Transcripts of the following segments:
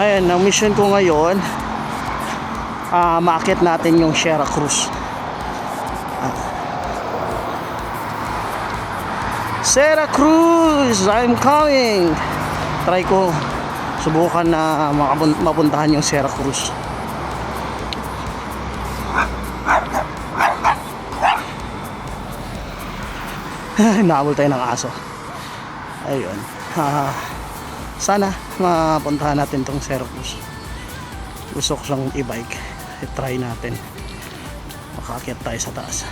Ayan, ang mission ko ngayon, maakyat natin yung Sierra Cruz. Sierra Cruz, I'm coming. Try ko subukan na mapuntahan yung Sierra Cruz. Nahabol tayo ng aso. Ayun. Sana mapuntahan natin tong Sierra Cruz. Gusto ko siyang i-bike. I-try natin. Makaakyat tayo sa taas.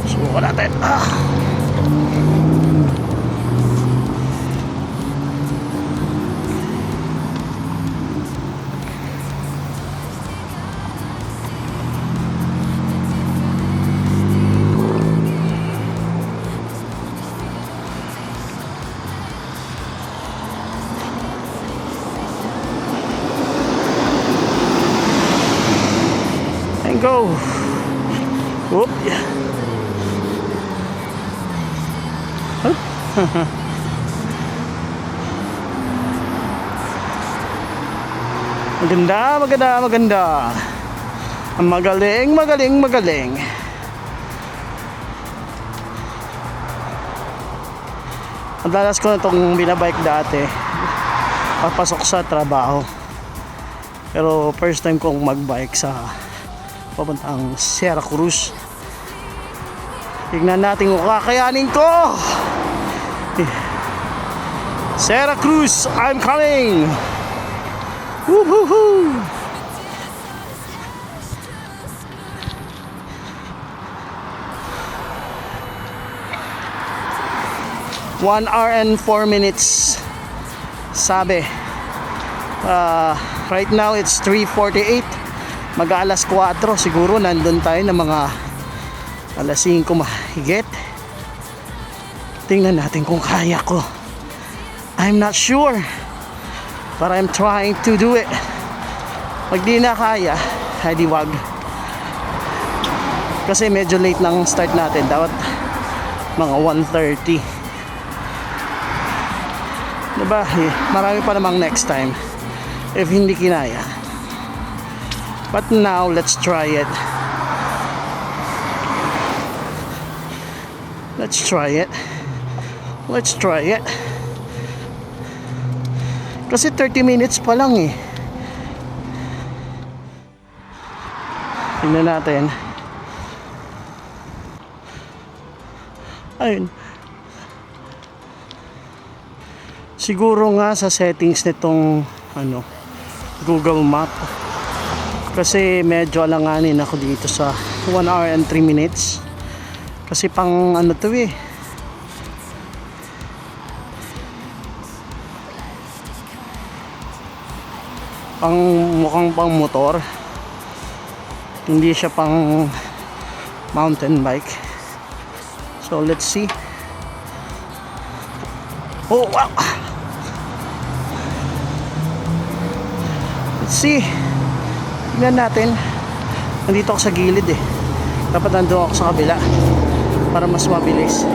Subukan natin. And go. Whoop. Maganda. Magaling. Madalas ko na itong binabike dati papasok sa trabaho, pero first time kong magbike sa papuntang Sierra Cruz. Tignan natin kung kakayanin ko. Sierra Cruz, I'm coming. Woohoo! 1 hour and 4 minutes. Sabi. Right now it's 3:48. Mag-alas 4 siguro nandun tayo ng mga alas 5 mahigit. Tingnan natin kung kaya ko. I'm not sure, but I'm trying to do it. Pag di na kaya, di wag. Kasi medyo late nang start natin. Dapat mga 1:30. Diba? Marami pa namang next time if hindi kinaya. But now, let's try it. Let's try it. Kasi 30 minutes pa lang eh. Tingnan natin. Ayun. Siguro nga sa settings nitong Google Map. Kasi medyo alanganin ako dito sa 1 hour and 3 minutes. Kasi pang to eh. Mukhang pang motor. Hindi siya pang mountain bike. So let's see. Oh wow. Let's see. Tingnan natin. Nandito ako sa gilid eh. Dapat nandun ako sa kabila para mas mabilis.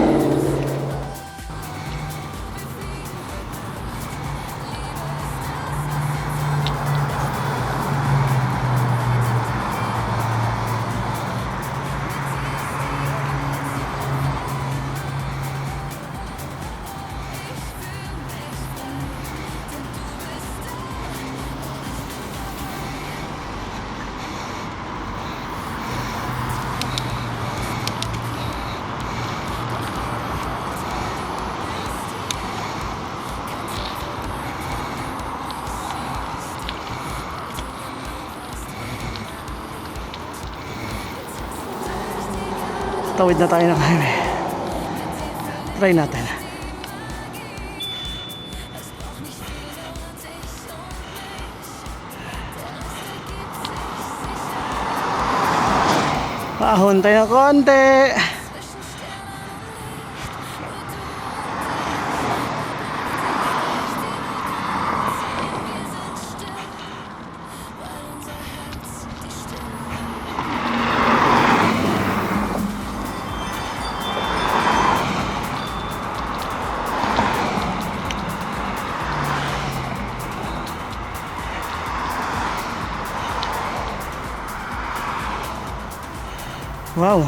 Tawid na tayo ng highway. Try natin. Ahon tayo ng konti. Wow.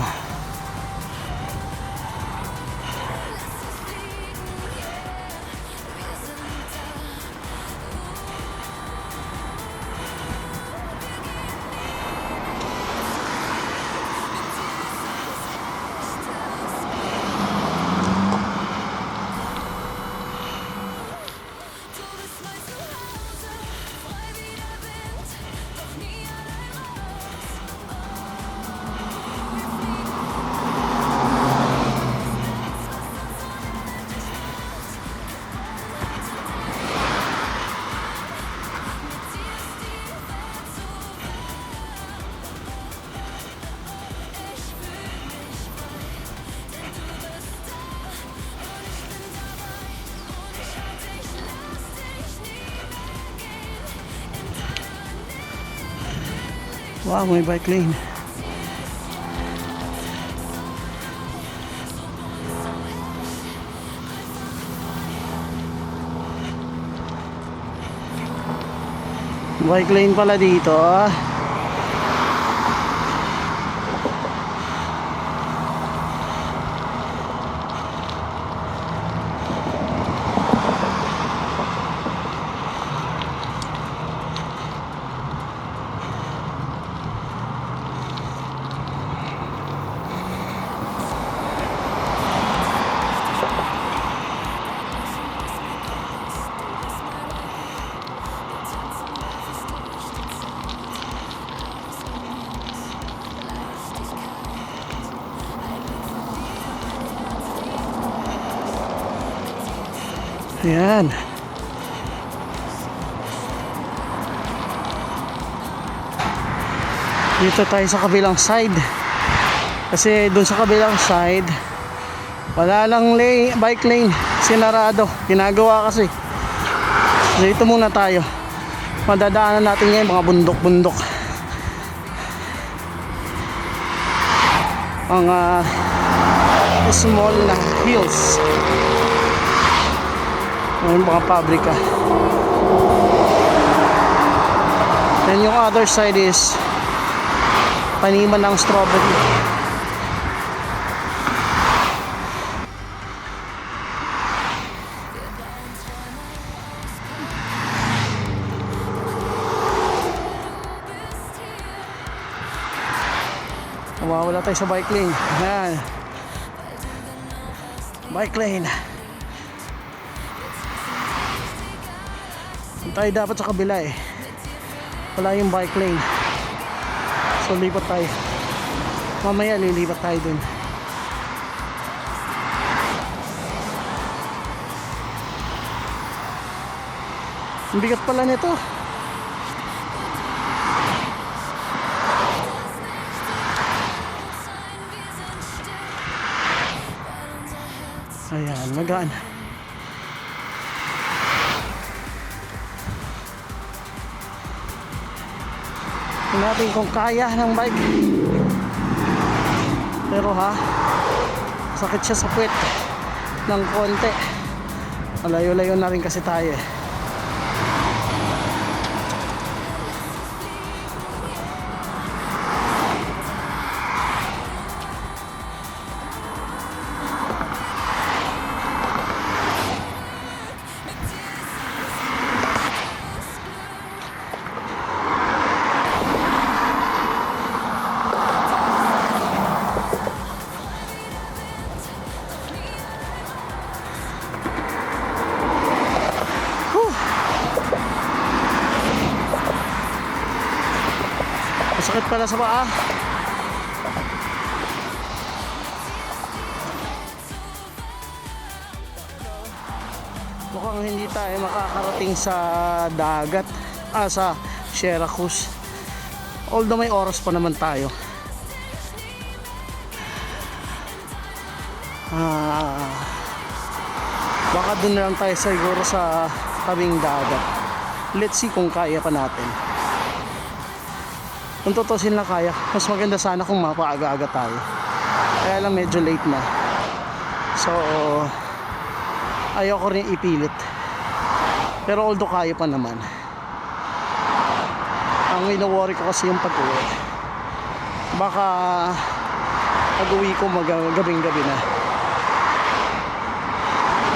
Wow, may bike lane. Bike lane pala dito. Ayan. Dito tayo sa kabilang side. Kasi dun sa kabilang side wala lang lane, bike lane. Sinarado. Ginagawa kasi. So dito muna tayo. Madadaanan natin ngayon mga bundok-bundok. Mga small na hills. Yung mga pabrika. Then yung other side is taniman ng strawberry. Wala tayo sa bike lane. Ayan. Bike lane. Tayo dapat sa kabila eh. Wala yung bike lane. So lipat tayo. Mamaya lilipat tayo dun. Ang bigat pala nito. Ayan, magaan. Natin kung kaya ng bike, pero sakit siya sa puwet ng konti. Malayo-layo na rin kasi tayo eh. Masakit pala sa paa. Mukhang hindi tayo makakarating sa dagat, sa Sierra Cruz. Although may oras pa naman tayo. Baka dun na lang tayo siguro sa tabing dagat. Let's see kung kaya pa natin. Kung tutusin na kaya, mas maganda sana kung mapaaga-aga tayo. Kaya lang medyo late na. So ayoko rin ipilit. Pero although kaya pa naman, ang wino-worry ko kasi yung pag-uwi. Baka pag-uwi ko gabing-gabi na.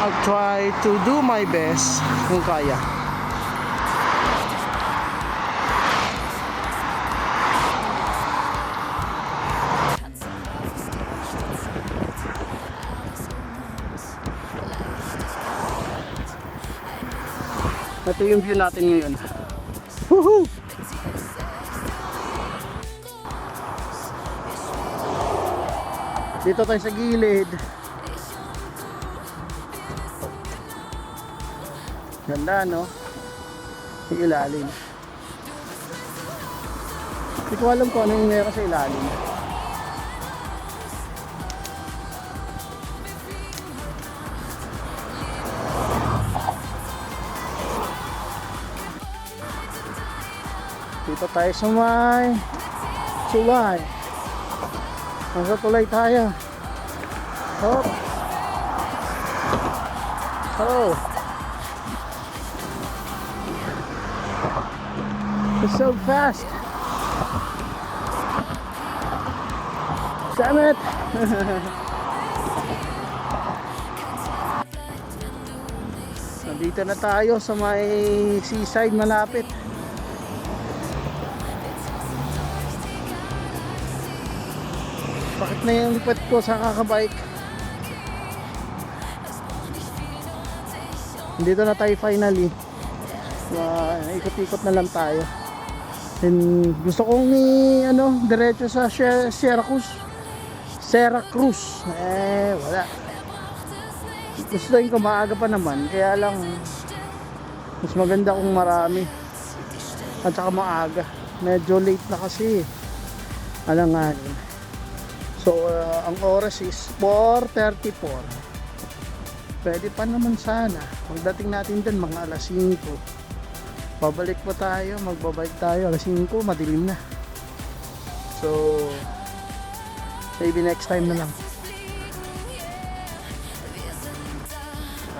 I'll try to do my best kung kaya. Ito yung view natin ngayon. Woohoo! Dito tayo sa gilid. Ganda, no? Yung ilalim. Hindi ko alam kung ano yung meron sa ilalim. Dito tayo sa may tulay. Nasa tulay tayo. Hop. Oh. It's so fast. Damn it. Nandito na tayo sa may seaside malapit. Bakit na yung lipat ko sa kakabike? Dito na tayo finally. Ikot-ikot na lang tayo. And gusto kong diretso sa Sierra Cruz. Wala. Gustuin ko maaga pa naman. Kaya lang mas maganda kung marami. At saka maaga. Medyo late na kasi. Alanganin. So, ang oras is 4:34. Pwede pa naman sana. Pagdating natin dun, mga alas 5. Pabalik pa tayo, magbabike tayo. Alas 5, madilim na. So, maybe next time na lang.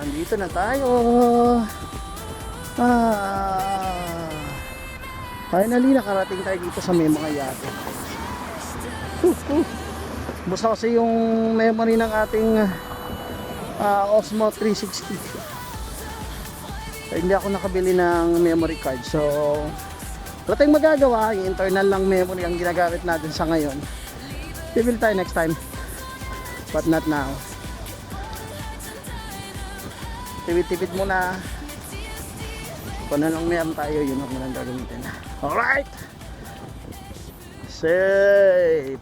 Andito na tayo. Finally, nakarating tayo dito sa may mga yate. Busa kasi yung memory ng ating Osmo 360. Hindi ako nakabili ng memory card. So wala tayong magagawa. Yung internal lang memory ang ginagamit natin sa ngayon. Bibili tayo next time, but not now. Tipid-tipid muna. Kung ano lang meron tayo, yun ang gagamitin. Alright, safe.